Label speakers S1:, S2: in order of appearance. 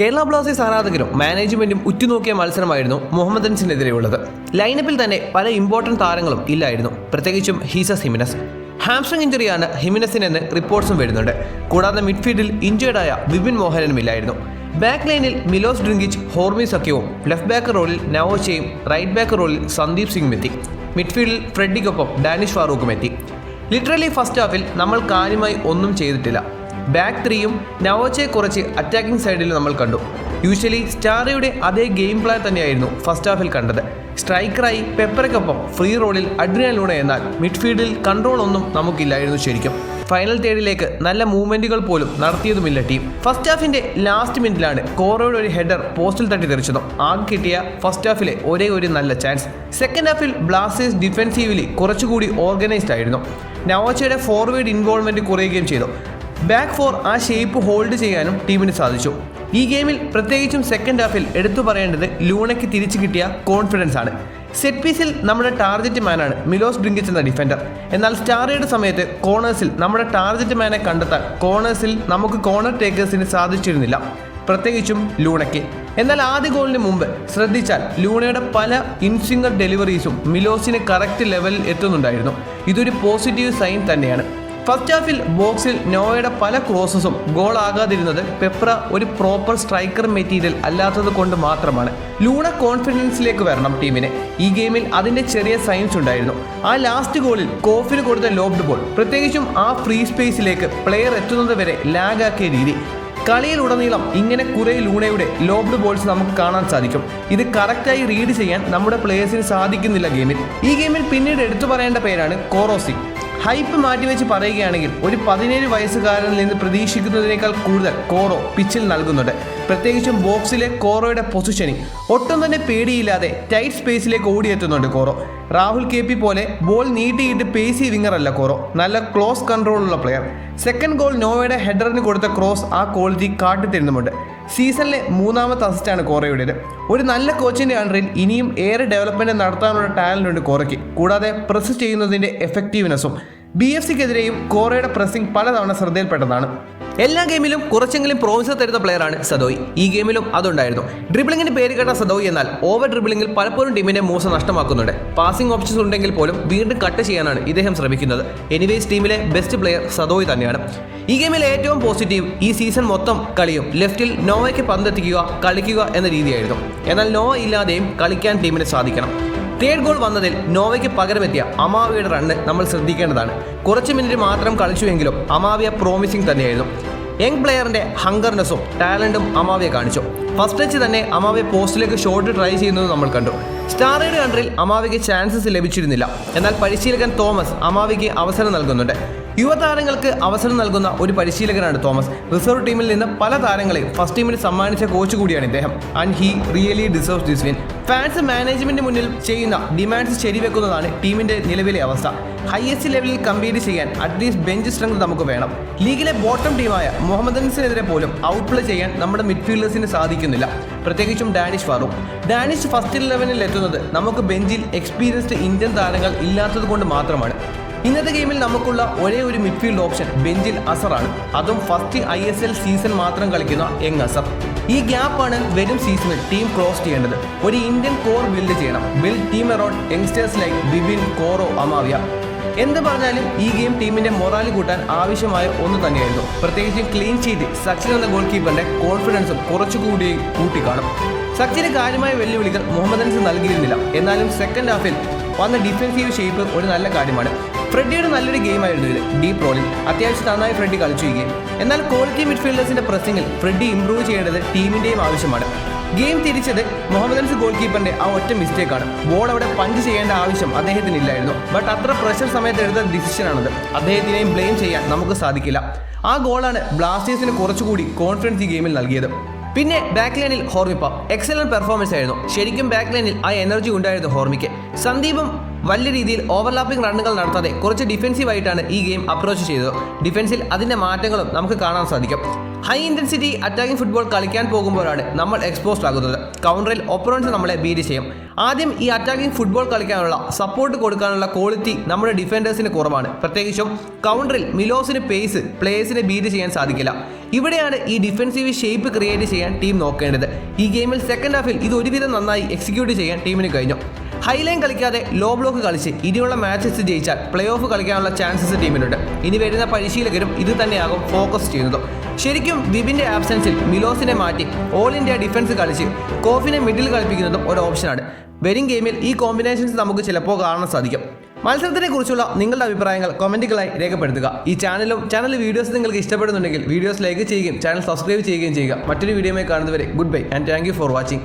S1: Kerala Blasters ആരാധകരും മാനേജ്മെന്റും ഉറ്റുനോക്കിയ മത്സരമായിരുന്നു മുഹമ്മദൻസിനെതിരെയുള്ളത്. ലൈനപ്പിൽ തന്നെ പല ഇമ്പോർട്ടന്റ് താരങ്ങളും ഇല്ലായിരുന്നു, പ്രത്യേകിച്ചും ഹീസസ് ഹിമിനസ്. ഹാംസ്ട്രിങ് ഇഞ്ചുറിയാണ് ഹിമിനസിനെന്ന് റിപ്പോർട്ട്സും വരുന്നുണ്ട്. കൂടാതെ മിഡ്ഫീൽഡിൽ ഇഞ്ചേർഡായ വിപിൻ മോഹനനും ഇല്ലായിരുന്നു. ബാക്ക് ലൈനിൽ മിലോസ് ഡ്രിങ്കിച്ച്, ഹോർമി സഖ്യവും, ലെഫ്റ്റ് ബാക്ക് റോളിൽ നവോച്ചയും, റൈറ്റ് ബാക്ക് റോളിൽ സന്ദീപ് സിംഗും എത്തി. മിഡ്ഫീൽഡിൽ ഫ്രെഡിക്കൊപ്പം ഡാനിഷ് ഫാറൂഖും എത്തി. ലിറ്ററലി ഫസ്റ്റ് ഹാഫിൽ നമ്മൾ കാര്യമായി ഒന്നും ചെയ്തിട്ടില്ല. ബാക്ക് ത്രീയും നവോച്ചയെ കുറച്ച് അറ്റാക്കിംഗ് സൈഡിൽ നമ്മൾ കണ്ടു. യൂഷ്വലി സ്റ്റാറിയുടെ അതേ ഗെയിം പ്ലാൻ തന്നെയായിരുന്നു ഫസ്റ്റ് ഹാഫിൽ കണ്ടത്. സ്ട്രൈക്കറായി പെപ്പറയ്ക്കൊപ്പം ഫ്രീ റോളിൽ അഡ്രിയാൻ ലൂണ. എന്നാൽ മിഡ്ഫീൽഡിൽ കൺട്രോൾ ഒന്നും നമുക്കില്ലായിരുന്നു ശരിക്കും. ഫൈനൽ തേർഡിലേക്ക് നല്ല മൂവ്മെന്റുകൾ പോലും നടത്തിയതുമില്ല ടീം. ഫസ്റ്റ് ഹാഫിന്റെ ലാസ്റ്റ് മിനിറ്റിലാണ് കോറോയുടെ ഒരു ഹെഡർ പോസ്റ്റിൽ തട്ടി തെറിച്ചതും ആകെ കിട്ടിയ ഫസ്റ്റ് ഹാഫിലെ ഒരേ ഒരു നല്ല ചാൻസ്. സെക്കൻഡ് ഹാഫിൽ ബ്ലാസ്റ്റേഴ്സ് ഡിഫെൻസീവ്ലി കുറച്ചുകൂടി ഓർഗനൈസ്ഡ് ആയിരുന്നു. നവോച്ചയുടെ ഫോർവേഡ് ഇൻവോൾവ്മെന്റ് കുറയുകയും ചെയ്തു. ബാക്ക് ഫോർ ആ ഷേപ്പ് ഹോൾഡ് ചെയ്യാനും ടീമിന് സാധിച്ചു. ഈ ഗെയിമിൽ പ്രത്യേകിച്ചും സെക്കൻഡ് ഹാഫിൽ എടുത്തു പറയേണ്ടത് ലൂണയ്ക്ക് തിരിച്ചു കിട്ടിയ കോൺഫിഡൻസ് ആണ്. സെറ്റ് പീസിൽ നമ്മുടെ ടാർഗറ്റ് മാനാണ് മിലോസ് ഡ്രിങ്കിച്ച് എന്ന ഡിഫൻഡർ. എന്നാൽ സ്റ്റാറിയുടെ സമയത്ത് കോർണേഴ്സിൽ നമ്മുടെ ടാർഗറ്റ് മാനെ കണ്ടെത്താൻ കോർണേഴ്സിൽ നമുക്ക് കോർണർ ടേക്കേഴ്സിന് സാധിച്ചിരുന്നില്ല, പ്രത്യേകിച്ചും ലൂണയ്ക്ക്. എന്നാൽ ആദ്യ ഗോളിന് മുമ്പ് ശ്രദ്ധിച്ചാൽ ലൂണയുടെ പല ഇൻസ്വിംഗർ ഡെലിവറീസും മിലോസിന് കറക്റ്റ് ലെവലിൽ എത്തുന്നുണ്ടായിരുന്നു. ഇതൊരു പോസിറ്റീവ് സൈൻ തന്നെയാണ്. ഫസ്റ്റ് ഹാഫിൽ ബോക്സിൽ നോവയുടെ പല ക്രോസസും ഗോൾ ആകാതിരുന്നത് പെപ്ര ഒരു പ്രോപ്പർ സ്ട്രൈക്കർ മെറ്റീരിയൽ അല്ലാത്തത് കൊണ്ട് മാത്രമാണ്. ലൂണ കോൺഫിഡൻസിലേക്ക് വരണം ടീമിനെ. ഈ ഗെയിമിൽ അതിൻ്റെ ചെറിയ സൈൻസ് ഉണ്ടായിരുന്നു. ആ ലാസ്റ്റ് ഗോളിൽ കോഫിന് കൊടുത്ത ലോബ്ഡ് ബോൾ, പ്രത്യേകിച്ചും ആ ഫ്രീ സ്പേസിലേക്ക് പ്ലെയർ എത്തുന്നത് വരെ ലാഗാക്കിയ രീതി. കളിയിലുടനീളം ഇങ്ങനെ കുറേ ലൂണയുടെ ലോബ്ഡ് ബോൾസ് നമുക്ക് കാണാൻ സാധിക്കും. ഇത് കറക്റ്റായി റീഡ് ചെയ്യാൻ നമ്മുടെ പ്ലേയേഴ്സിന് സാധിക്കുന്നില്ല ഗെയിമിൽ. ഈ ഗെയിമിൽ പിന്നീട് എടുത്തു പറയേണ്ട പേരാണ് കോറോസി. ഹൈപ്പ് മാറ്റിവെച്ച് പറയുകയാണെങ്കിൽ ഒരു 17 വയസ്സുകാരനിൽ നിന്ന് പ്രതീക്ഷിക്കുന്നതിനേക്കാൾ കൂടുതൽ കോറോ പിച്ചിൽ നൽകുന്നുണ്ട്. പ്രത്യേകിച്ചും ബോക്സിലെ കോറോയുടെ പൊസിഷനിങ് ഒട്ടും തന്നെ പേടിയില്ലാതെ ടൈറ്റ് സ്പേസിലേക്ക് ഓടിയെത്തുന്നുണ്ട് കോറോ. രാഹുൽ KP പോലെ ബോൾ നീട്ടിയിട്ട് പേസി വിങ്ങർ അല്ല കോറോ, നല്ല ക്ലോസ് കൺട്രോളുള്ള പ്ലെയർ. സെക്കൻഡ് ഗോൾ നോവയുടെ ഹെഡറിന് കൊടുത്ത ക്രോസ് ആ ക്വാളിറ്റി കാട്ടിത്തരുന്നുമുണ്ട്. സീസണിലെ 3ാമത്തെ അസിസ്റ്റാണ് കോറയുടേത്. ഒരു നല്ല കോച്ചിൻ്റെ അണ്ടറിൽ ഇനിയും ഏറെ ഡെവലപ്മെൻറ്റ് നടത്താനുള്ള ടാലൻ്റ് ഉണ്ട് കോറയ്ക്ക്. കൂടാതെ പ്രസ് ചെയ്യുന്നതിൻ്റെ എഫക്റ്റീവ്നെസ്സും. BFCക്കെതിരെയും കോറയുടെ പ്രസ്സിംഗ് പലതവണ ശ്രദ്ധയിൽപ്പെട്ടതാണ്. എല്ലാ ഗെയിമിലും കുറച്ചെങ്കിലും പ്രോമിസ് തരുന്ന പ്ലെയറാണ് സദോയി. ഈ ഗെയിമിലും അതുണ്ടായിരുന്നു. ഡ്രിബിളിങ്ങിന് പേര് കേട്ട സദോയി എന്നാൽ ഓവർ ഡ്രിബിളിങ്ങിൽ പലപ്പോഴും ടീമിന്റെ മൂസ നഷ്ടമാക്കുന്നുണ്ട്. പാസിംഗ് ഓപ്ഷൻസ് ഉണ്ടെങ്കിൽ പോലും വീണ്ടും കട്ട് ചെയ്യാനാണ് ഇദ്ദേഹം ശ്രമിക്കുന്നത്. എനിവേസ് ടീമിലെ ബെസ്റ്റ് പ്ലെയർ സദോയി തന്നെയാണ്. ഈ ഗെയിമിലെ ഏറ്റവും പോസിറ്റീവ് ഈ സീസൺ മൊത്തം കളിയും ലെഫ്റ്റിൽ നോവയ്ക്ക് പന്തെത്തിക്കുക, കളിക്കുക എന്ന രീതിയായിരുന്നു. എന്നാൽ നോവ ഇല്ലാതെയും കളിക്കാൻ ടീമിന് സാധിക്കണം. തേർഡ് ഗോൾ വന്നതിൽ നോവയ്ക്ക് പകരമെത്തിയ അമാവിയുടെ റണ്ണ് നമ്മൾ ശ്രദ്ധിക്കേണ്ടതാണ്. കുറച്ച് മിനിറ്റ് മാത്രം കളിച്ചുവെങ്കിലും അമാവിയ പ്രോമിസിംഗ് തന്നെയായിരുന്നു. യങ് പ്ലെയറിന്റെ ഹങ്കർനെസ്സും ടാലൻറ്റും അമാവിയെ കാണിച്ചു. ഫസ്റ്റ് ടച്ച് തന്നെ അമാവിയെ പോസ്റ്റിലേക്ക് ഷോട്ട് ട്രൈ ചെയ്യുന്നത് നമ്മൾ കണ്ടു. സ്റ്റാറയുടെ കൺട്രിൽ അമാവിക്ക് ചാൻസസ് ലഭിച്ചിരുന്നില്ല. എന്നാൽ പരിശീലകൻ തോമസ് അമാവിക്ക് അവസരം നൽകുന്നുണ്ട്. യുവതാരങ്ങൾക്ക് അവസരം നൽകുന്ന ഒരു പരിശീലകനാണ് തോമസ്. റിസർവ് ടീമിൽ നിന്ന് പല താരങ്ങളെയും ഫസ്റ്റ് ടീമിന് സമ്മാനിച്ച കോച്ച് കൂടിയാണ് ഇദ്ദേഹം. And he really deserves this win. Fans management മുന്നിൽ ചെയ്യുന്ന ഡിമാൻഡ്സ് ശരിവെക്കുന്നതാണ് ടീമിന്റെ നിലവിലെ അവസ്ഥ. ഹയസ്റ്റ് ലെവലിൽ കമ്പീറ്റ് ചെയ്യാൻ അറ്റ്ലീസ്റ്റ് ബെഞ്ച് സ്ട്രെങ്ത് നമുക്ക് വേണം. ലീഗിലെ ബോട്ടം ടീമായ മുഹമ്മദൻസിനെതിരെ പോലും ഔട്ട്പ്ലേ ചെയ്യാൻ നമ്മുടെ മിഡ്ഫീൽഡേഴ്സിന് സാധിക്കുന്നില്ല, പ്രത്യേകിച്ചും ഡാനിഷ് ഫാറൂഖ്. ഡാനിഷ് ഫസ്റ്റ് 11-ൽ എത്തുന്നത് നമുക്ക് ബെഞ്ചിൽ എക്സ്പീരിയൻസ്ഡ് ഇന്ത്യൻ താരങ്ങൾ ഇല്ലാത്തത് കൊണ്ട് മാത്രമാണ്. ഇന്നത്തെ ഗെയിമിൽ നമുക്കുള്ള ഒരേ ഒരു മിഡ്ഫീൽഡ് ഓപ്ഷൻ ബെഞ്ചിൽ അസറാണ്. അതും ഫസ്റ്റ് ISL സീസൺ മാത്രം കളിക്കുന്ന യങ് അസർ. ഈ ഗ്യാപ്പാണ് വരും സീസണിൽ ടീം ക്ലോസ് ചെയ്യേണ്ടത്. ഒരു ഇന്ത്യൻ കോർ ബിൽഡ് ചെയ്യണം. Build team around youngsters like Vipin, Korou, Amavia. എന്ത് പറഞ്ഞാലും ഈ ഗെയിം ടീമിന്റെ മൊറാൽ കൂട്ടാൻ ആവശ്യമായ ഒന്ന് തന്നെയായിരുന്നു. പ്രത്യേകിച്ച് ക്ലീൻ ഷീറ്റ് സച്ചിൻ എന്ന ഗോൾ കീപ്പറിന്റെ കോൺഫിഡൻസും കുറച്ചുകൂടി കൂട്ടിക്കാണും. സച്ചിന് കാര്യമായ വെല്ലുവിളികൾ മുഹമ്മദൻസ് നൽകിയിരുന്നില്ല. എന്നാലും സെക്കൻഡ് ഹാഫിൽ വന്ന ഡിഫൻസീവ് ഷേപ്പ് ഒരു നല്ല കാര്യമാണ്. ഫ്രെഡിയുടെ നല്ലൊരു ഗെയിമായിരുന്നു ഇത്. ഡീപ്പ് റോളിൽ അത്യാവശ്യം നന്നായി ഫ്രെഡി കളിച്ചു ഈ ഗെയിം. എന്നാൽ ക്വാളിറ്റി മിഡ്ഫീൽഡേഴ്സിന്റെ പ്രസ്സിംഗിൽ ഫ്രെഡി ഇംപ്രൂവ് ചെയ്യേണ്ടത് ടീമിന്റെയും ആവശ്യമാണ്. ഗെയിം തിരിച്ചത് മുഹമ്മദൻസ് ഗോൾ കീപ്പറിന്റെ ആ ഒറ്റ മിസ്റ്റേക്കാണ്. ബോൾ അവിടെ പഞ്ച് ചെയ്യേണ്ട ആവശ്യം അദ്ദേഹത്തിനില്ലായിരുന്നു. ബട്ട് അത്ര പ്രഷർ സമയത്ത് എടുത്ത ഡിസിഷനാണത്. അദ്ദേഹത്തിനെയും ബ്ലെയിം ചെയ്യാൻ നമുക്ക് സാധിക്കില്ല. ആ ഗോളാണ് ബ്ലാസ്റ്റേഴ്സിന് കുറച്ചുകൂടി കോൺഫിഡൻസ് ഈ ഗെയിമിൽ നൽകിയത്. പിന്നെ ബാക്ക് ലൈനിൽ ഹോർമിപ്പ എക്സലന്റ് പെർഫോമൻസ് ആയിരുന്നു. ശരിക്കും ബാക്ക് ലൈനിൽ ആ എനർജി ഉണ്ടായിരുന്നു ഹോർമിക്ക്. സന്ദീപും വലിയ രീതിയിൽ ഓവർലാപ്പിംഗ് റണ്ണുകൾ നടത്താതെ കുറച്ച് ഡിഫൻസീവായിട്ടാണ് ഈ ഗെയിം അപ്രോച്ച് ചെയ്തത്. ഡിഫൻസിൽ അതിൻ്റെ മാറ്റങ്ങളും നമുക്ക് കാണാൻ സാധിക്കും. ഹൈ ഇൻറ്റൻസിറ്റി അറ്റാക്കിംഗ് ഫുട്ബോൾ കളിക്കാൻ പോകുമ്പോഴാണ് നമ്മൾ എക്സ്പോസ്ഡ് ആകുന്നത്. കൗണ്ടറിൽ ഒപ്പറൻസ് നമ്മളെ ബീറ്റ് ചെയ്യും. ആദ്യം ഈ അറ്റാക്കിംഗ് ഫുട്ബോൾ കളിക്കാനുള്ള സപ്പോർട്ട് കൊടുക്കാനുള്ള ക്വാളിറ്റി നമ്മുടെ ഡിഫൻഡേഴ്സിന് കുറവാണ്. പ്രത്യേകിച്ചും കൗണ്ടറിൽ മിലോസിന് പേസ് പ്ലേയേഴ്സിനെ ബീറ്റ് ചെയ്യാൻ സാധിക്കില്ല. ഇവിടെയാണ് ഈ ഡിഫൻസീവ് ഷേപ്പ് ക്രിയേറ്റ് ചെയ്യാൻ ടീം നോക്കേണ്ടത്. ഈ ഗെയിമിൽ സെക്കൻഡ് ഹാഫിൽ ഇത് ഒരുവിധം നന്നായി എക്സിക്യൂട്ട് ചെയ്യാൻ ടീമിന് കഴിഞ്ഞു. ഹൈലൈൻ കളിക്കാതെ ലോ ബ്ലോക്ക് കളിച്ച് ഇനിയുള്ള മാച്ചസ് ജയിച്ചാൽ പ്ലേ ഓഫ് കളിക്കാനുള്ള ചാൻസസ് ടീമിനുണ്ട്. ഇനി വരുന്ന പരിശീലകരും ഇത് തന്നെയാകും ഫോക്കസ് ചെയ്യുന്നത്. ശരിക്കും വിബിൻ്റെ ആബ്സെൻസിൽ മിലോസിനെ മാറ്റി ഓൾ ഇന്ത്യ ഡിഫൻസ് കളിച്ച് കോഫിനെ മിഡിൽ കളിപ്പിക്കുന്നതും ഒരു ഓപ്ഷനാണ്. വരും ഗെയിമിൽ ഈ കോമ്പിനേഷൻസ് നമുക്ക് ചിലപ്പോൾ കാണാൻ സാധിക്കും. മത്സരത്തിനെ കുറിച്ചുള്ള നിങ്ങളുടെ അഭിപ്രായങ്ങൾ കമൻറ്റുകളായി രേഖപ്പെടുത്തുക. ഈ ചാനൽ വീഡിയോസ് നിങ്ങൾക്ക് ഇഷ്ടപ്പെടുന്നുണ്ടെങ്കിൽ വീഡിയോസ് ലൈക്ക് ചെയ്യുകയും ചാനൽ സബ്സ്ക്രൈബ് ചെയ്യുകയും ചെയ്യുക. മറ്റൊരു വീഡിയോയുമായി കാണുന്നവരെ good bye and thank you for watching.